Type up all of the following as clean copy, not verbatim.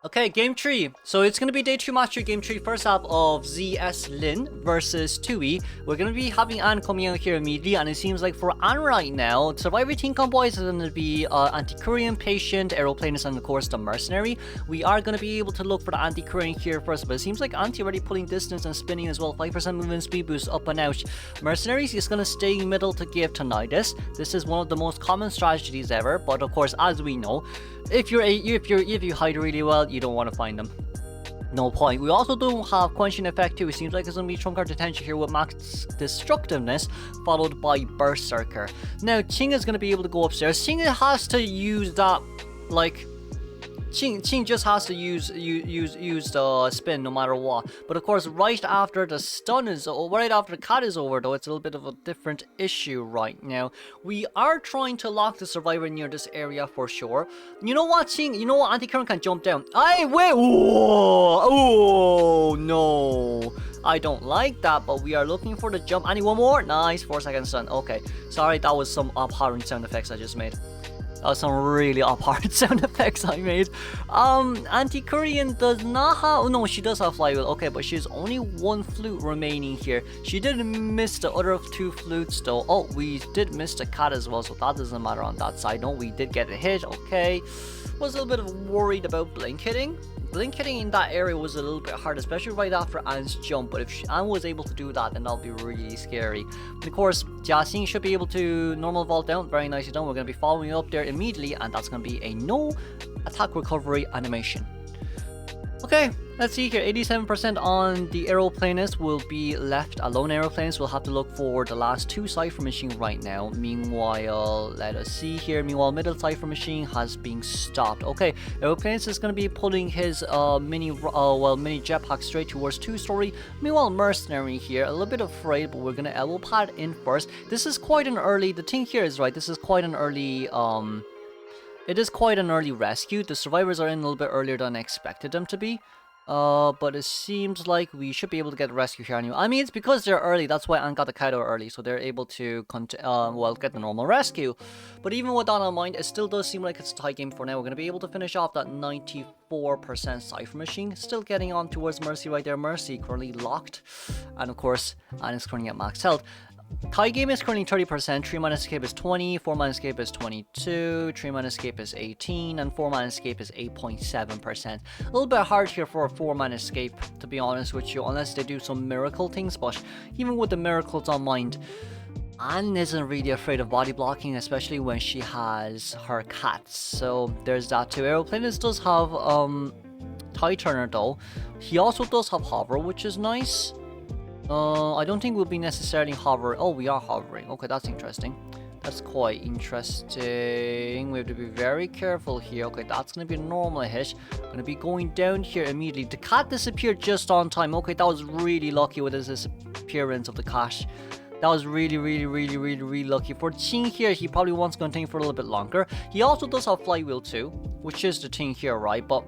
Okay, game 3. So it's going to be day 2 match 3, game 3, first half of ZS.Lin versus Tui. We're going to be having Anne coming out here immediately, and it seems like for Anne right now, Survivor Team Comboys is going to be Anti-Korean, Patient, Aeroplanist, and of course the Mercenary. We are going to be able to look for the Anti-Korean here first, but it seems like Anti already pulling distance and spinning as well. 5% movement speed boost up and out. Mercenaries is going to stay in middle to give tinnitus. This is one of the most common strategies ever, but of course, as we know, if you hide really well, you don't want to find them. No point. We also don't have quenching effect too. It seems like it's going to be trump card detention here with max destructiveness followed by berserker. Now Ching is going to be able to go upstairs. Ching has to use that, like, Ching just has to use the spin no matter what. But of course, right after the stun is right after the cat is over, though, it's a little bit of a different issue right now. We are trying to lock the survivor near this area for sure. You know what, Ching? You know what? Anti-current can jump down. Wait! Oh no! I don't like that, but we are looking for the jump. Any one more? Nice, 4-second stun. Okay, sorry, that was some abhorrent sound effects I just made. Some really abhorrent sound effects I made. Anti-Korean does not have... Oh, no, she does have flywheel. Okay, but she's only one flute remaining here. She did miss the other 2 flutes, though. Oh, we did miss the cat as well, so that doesn't matter on that side. No, we did get a hit. Okay. Was a little bit worried about blink hitting. Blink hitting in that area was a little bit hard, especially right after Anne's jump. But if Anne was able to do that, then that'll be really scary. And of course, Jiaxing should be able to normal vault down. Very nicely done. We're going to be following up there immediately, and that's going to be a no attack recovery animation. Okay, let's see here. 87% on the Aeroplanist will be left alone. Aeroplanist will have to look for the last 2 Cypher machine right now. Meanwhile, let us see here. Meanwhile, middle Cypher machine has been stopped. Okay, Aeroplanist is going to be pulling his mini jetpack straight towards 2-story. Meanwhile, Mercenary here, a little bit afraid, but we're going to elbow pad in first. This is quite an early... The thing here is, right, this is quite an early... It is quite an early rescue. The survivors are in a little bit earlier than I expected them to be. But it seems like we should be able to get a rescue here anyway. I mean, it's because they're early. That's why Anne got the Kaido early. So they're able to, get the normal rescue. But even with that in mind, it still does seem like it's a tie game for now. We're going to be able to finish off that 94% Cypher machine. Still getting on towards Mercy right there. Mercy currently locked. And of course, Anne is currently at max health. Tie game is currently 30%, 3-man escape is 20, 4-man escape is 22, 3-man escape is 18, and 4-man escape is 8.7%. A little bit hard here for a 4-man escape, to be honest with you, unless they do some miracle things, but even with the miracles on mind, Anne isn't really afraid of body blocking, especially when she has her cats, so there's that too. Aeroplanist does have Tie Turner though. He also does have Hover, which is nice. I don't think we'll be necessarily hovering. Oh, we are hovering. Okay, that's interesting. That's quite interesting. We have to be very careful here. Okay, that's going to be a normal hit. Going to be going down here immediately. The cat disappeared just on time. Okay, that was really lucky with his disappearance of the cat. That was really lucky. For Ching here, he probably wants to continue for a little bit longer. He also does have flywheel too, which is the thing here, right? But...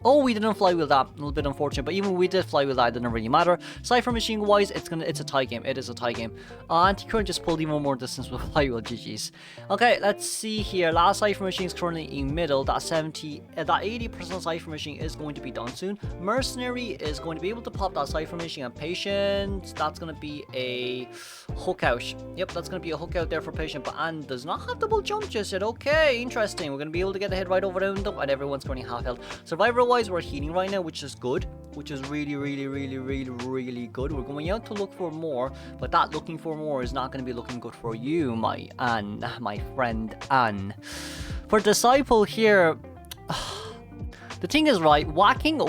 oh, we didn't fly with that. A little bit unfortunate, but even we did fly with that, it didn't really matter. Cypher machine wise, it's a tie game. It is a tie game. Anti-current just pulled even more distance with flywheel. GG's. Okay, let's see here. Last Cypher machine is currently in middle. That 80% Cypher machine is going to be done soon. Mercenary is going to be able to pop that Cypher machine, and Patient, that's going to be a hook out. Yep, that's going to be a hook out there for Patient, but Anne does not have double jump just yet. Okay, interesting. We're going to be able to get a hit right over the window, and everyone's currently half health. Survivor wise, we're healing right now, which is good, which is really good. We're going out to look for more, but that looking for more is not going to be looking good for you, my friend Anne. For Disciple here, the thing is, right, whacking,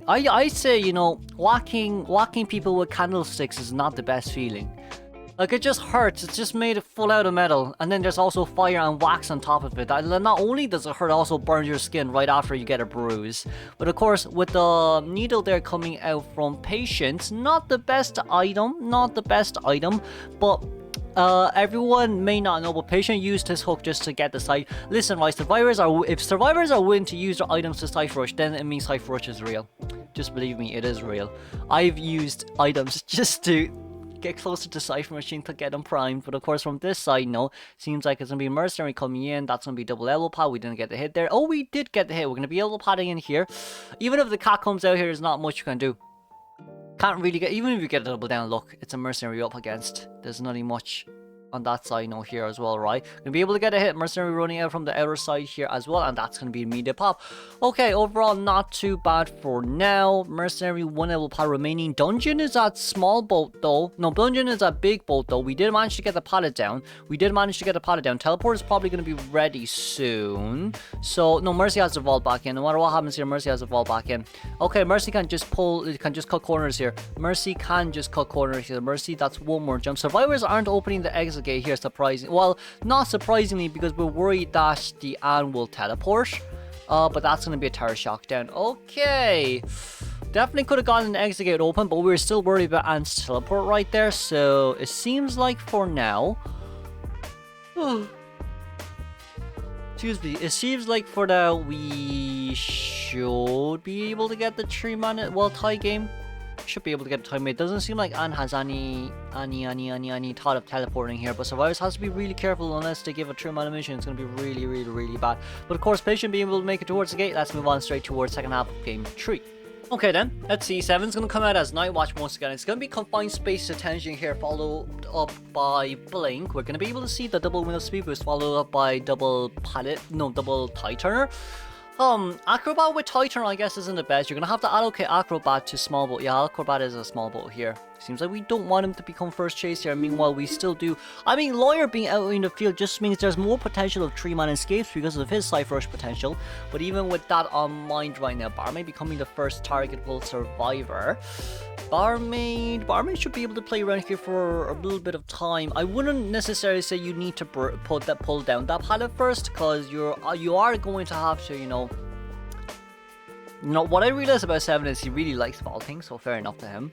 I say, you know, whacking people with candlesticks is not the best feeling. Like, it just hurts. It's just made full out of metal. And then there's also fire and wax on top of it. Not only does it hurt, it also burns your skin right after you get a bruise. But of course, with the needle there coming out from Patience, not the best item. But everyone may not know, but Patient used his hook just to get the side. Listen, right, if survivors are willing to use their items to Cypher Rush, then it means Cypher Rush is real. Just believe me, it is real. I've used items just to get closer to Cipher Machine to get them primed. But of course, from this side, no. Seems like it's going to be Mercenary coming in. That's going to be double level pad. We didn't get the hit there. Oh, we did get the hit. We're going to be able to padding in here. Even if the cat comes out here, there's not much you can do. Can't really get, even if you get a double down, look, it's a Mercenary up against. There's not much on that side now here as well, right? Gonna be able to get a hit. Mercenary running out from the outer side here as well, and that's gonna be immediate pop. Okay, overall not too bad for now. Mercenary 1 level pad remaining. Dungeon is at small boat though. No, dungeon is at big boat though. We did manage to get the pallet down. Teleport is probably gonna be ready soon. So no, Mercy has to vault back in. No matter what happens here, Mercy has to vault back in. Okay, Mercy can just cut corners here. Mercy, that's one more jump. Survivors aren't opening the exit gate here, surprising. Well, not surprisingly, because we're worried that the Ann will teleport. But that's going to be a terror shock down. Okay. Definitely could have gotten an exit gate open, but we were still worried about Ann's teleport right there. So it seems like for now... Excuse me. It seems like for now we should be able to get the 3-man tie game. Should be able to get a time. It doesn't seem like Ann has any thought of teleporting here, but Survivors has to be really careful unless they give a 3-man mission. It's going to be really bad. But of course, Patient being able to make it towards the gate. Let's move on straight towards second half of game 3. Okay then, let's see. 7's going to come out as Night Watch once again. It's going to be Confined Space Detention here, followed up by Blink. We're going to be able to see the double window speed boost, followed up by double Tide Turner. Acrobat with Titan, I guess, isn't the best. You're gonna have to allocate Acrobat to small boat. Yeah, Acrobat is a small boat here. Seems like we don't want him to become first chase here. Meanwhile, we still do. I mean, Lawyer being out in the field just means there's more potential of 3-man escapes because of his Cypher Rush potential. But even with that on mind right now, Barmaid becoming the first targetable survivor. Barmaid should be able to play around here for a little bit of time. I wouldn't necessarily say you need to pull down that pallet first, because you are going to have to, you know, what I realized about 7 is he really likes vaulting, so fair enough to him.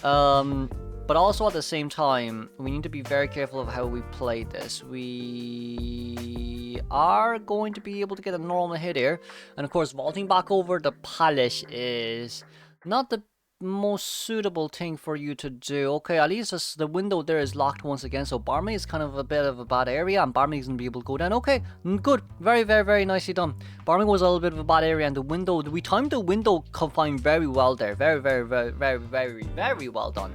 But also at the same time, we need to be very careful of how we play this. We are going to be able to get a normal hit here, and of course vaulting back over the pallet is not the most suitable thing for you to do. Okay, at least the window there is locked once again, so Barmaid is kind of a bit of a bad area, and Barmaid is going to be able to go down. Okay, good, very nicely done. Barmaid was a little bit of a bad area, and the window, we timed the window confined very well there. Very well done.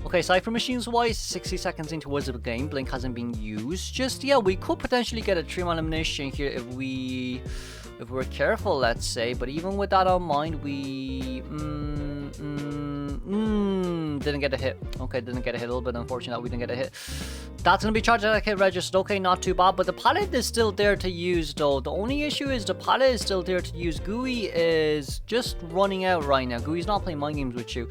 Okay, Cypher Machines wise, 60 seconds into Wizard of the Game, Blink hasn't been used just yet. We could potentially get a 3-man elimination here if we're careful, let's say. But even with that on mind, we didn't get a hit. Okay, didn't get a hit. A little bit unfortunate that we didn't get a hit. That's gonna be charged at hit registered. Okay, not too bad. But the pallet is still there to use though. The only issue is the pallet is still there to use. Gooey is just running out right now. Gooey's not playing mind games with you.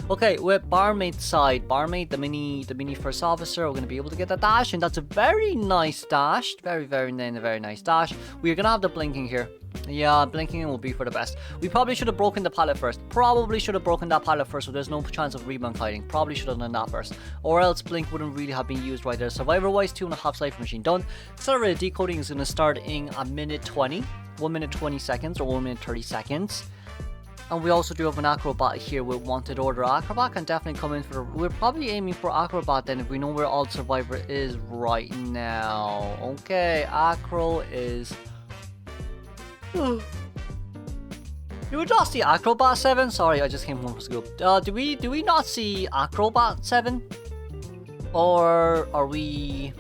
Okay, with Barmaid's side, Barmaid, the mini first officer, we're going to be able to get the dash, and that's a very nice dash. Very nice dash. We're going to have the blinking here. Yeah, blinking will be for the best. We probably should have broken the pallet first. Probably should have broken that pallet first, so there's no chance of rebound fighting. Probably should have done that first. Or else blink wouldn't really have been used right there. Survivor-wise, 2.5 Cypher Machine done. Accelerated decoding is going to start in a minute 20. 1 minute 20 seconds, or 1 minute 30 seconds. And we also do have an Acrobat here with Wanted Order. Acrobat can definitely come in for... We're probably aiming for Acrobat then if we know where all Survivor is right now. Okay, Acro is... You would not see Acrobat 7? Sorry, I just came home from school. Do we not see Acrobat 7? Or are we...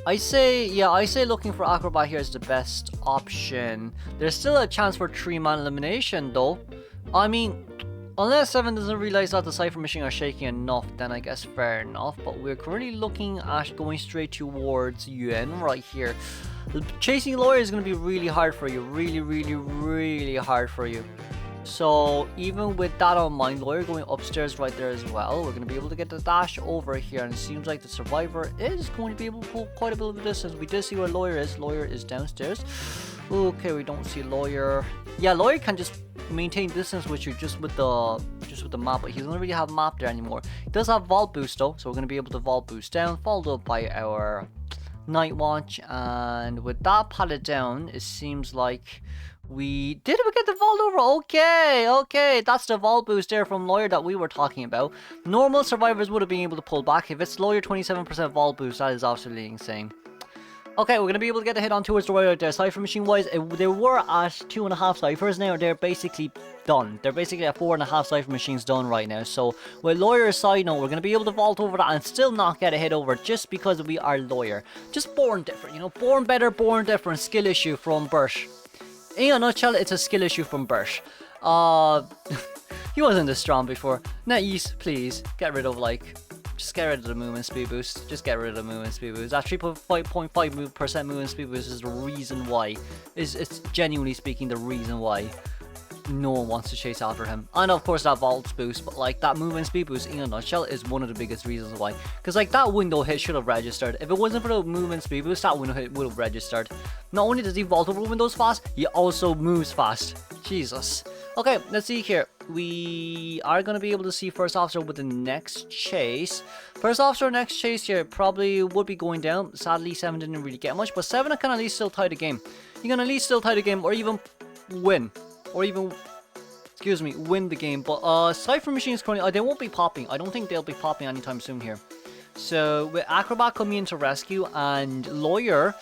I say looking for Acrobat here is the best option. There's still a chance for 3-man elimination though. I mean, unless 7 doesn't realize that the Cypher Machine are shaking enough, then I guess fair enough. But we're currently looking at going straight towards UN right here. Chasing Lawyer is going to be really hard for you. Really hard for you. So even with that on mind, Lawyer going upstairs right there as well. We're going to be able to get the dash over here, and it seems like the Survivor is going to be able to pull quite a bit of distance. We did see where Lawyer is. Lawyer is downstairs. Okay, we don't see Lawyer. Yeah, Lawyer can just maintain distance with you just with the map, but he doesn't really have a map there anymore. He does have Vault Boost though, so we're going to be able to Vault Boost down, followed up by our Night Watch, and with that pallet down, it seems like we get the vault over. Okay, okay. That's the vault boost there from Lawyer that we were talking about. Normal survivors would have been able to pull back. If it's Lawyer 27% vault boost, that is absolutely insane. Okay, we're going to be able to get the hit on towards the right out there. Cipher machine wise, they were at 2.5 ciphers now. They're basically done. They're basically at 4.5 cipher machines done right now. So with Lawyer's side note, we're going to be able to vault over that and still not get a hit over just because we are Lawyer. Just born different, you know, born better, born different. Skill issue from Birch. In a nutshell, it's a skill issue from Birch. He wasn't this strong before. NetEase, please get rid of like. Just get rid of the movement speed boost. Just get rid of the movement speed boost. That 3.5% movement speed boost is the reason why. It's genuinely speaking the reason why no one wants to chase after him. And of course that vault boost, but like that movement speed boost in a nutshell is one of the biggest reasons why. Because like that window hit should have registered. If it wasn't for the movement speed boost, that window hit would have registered. Not only does he vault over windows fast, he also moves fast. Jesus. Okay, let's see here. We are going to be able to see First Officer with the next chase. First Officer next chase here probably would be going down. Sadly, 7 didn't really get much, but 7 can at least still tie the game. You can at least still tie the game or even win. Or even, excuse me, win the game. But Cipher Machines currently, they won't be popping. I don't think they'll be popping anytime soon here. So with Acrobat coming in to rescue and Lawyer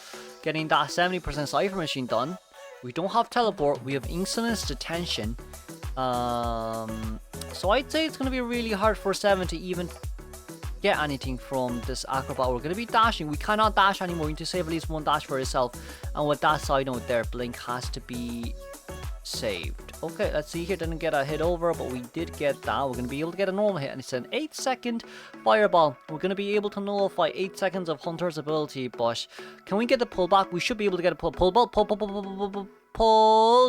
getting that 70% Cipher Machine done. We don't have Teleport, we have Insolence Detention. So I'd say it's going to be really hard for 7 to even get anything from this Acrobat. We're going to be dashing. We cannot dash anymore. We need to save at least one dash for yourself. And with that side note there, Blink has to be saved. Okay, let's see here. Didn't get a hit over, but we did get that. We're going to be able to get a normal hit. And it's an 8-second fireball. We're going to be able to nullify 8 seconds of Hunter's ability. But can we get the pullback? We should be able to get a pull,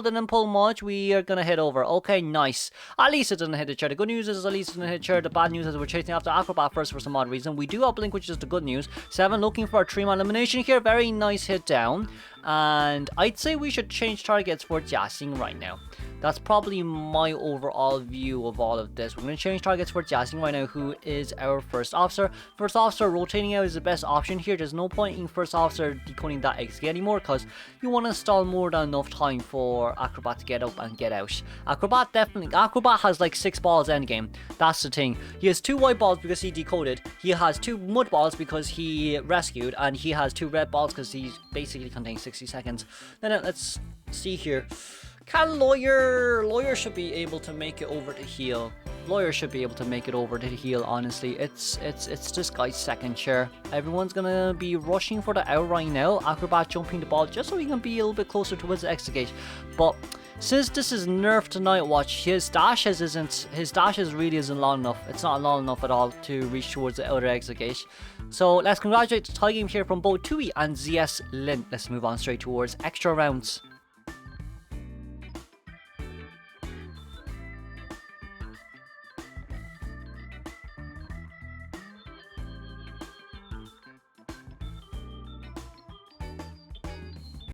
didn't pull much. We are gonna hit over. Okay, nice. At least it didn't hit the chair. The good news is at least it didn't hit the chair. The bad news is we're chasing after Acrobat first for some odd reason. We do have Blink, which is the good news. 7 looking for a 3-man elimination here. Very nice hit down. And I'd say we should change targets for Jiaxing right now. That's probably my overall view of all of this. We're going to change targets for Jiaxing right now, who is our First Officer. First Officer rotating out is the best option here. There's no point in First Officer decoding that XG anymore because you want to stall more than enough time for Acrobat to get up and get out. Acrobat has like 6 balls endgame. That's the thing. He has 2 white balls because he decoded. He has 2 mud balls because he rescued. And he has 2 red balls because he basically contains 60 seconds. Then let's see here. Can Lawyer should be able to make it over the heel. Lawyer should be able to make it over the heel, honestly. It's this guy's second chair. Everyone's gonna be rushing for the out right now. Acrobat jumping the ball just so he can be a little bit closer towards the exit gate. But since this is nerfed to Night Watch, his dashes really isn't long enough. It's not long enough at all to reach towards the outer exit gate. So let's congratulate the tie game here from both Tui and ZS.Lin. Let's move on straight towards extra rounds.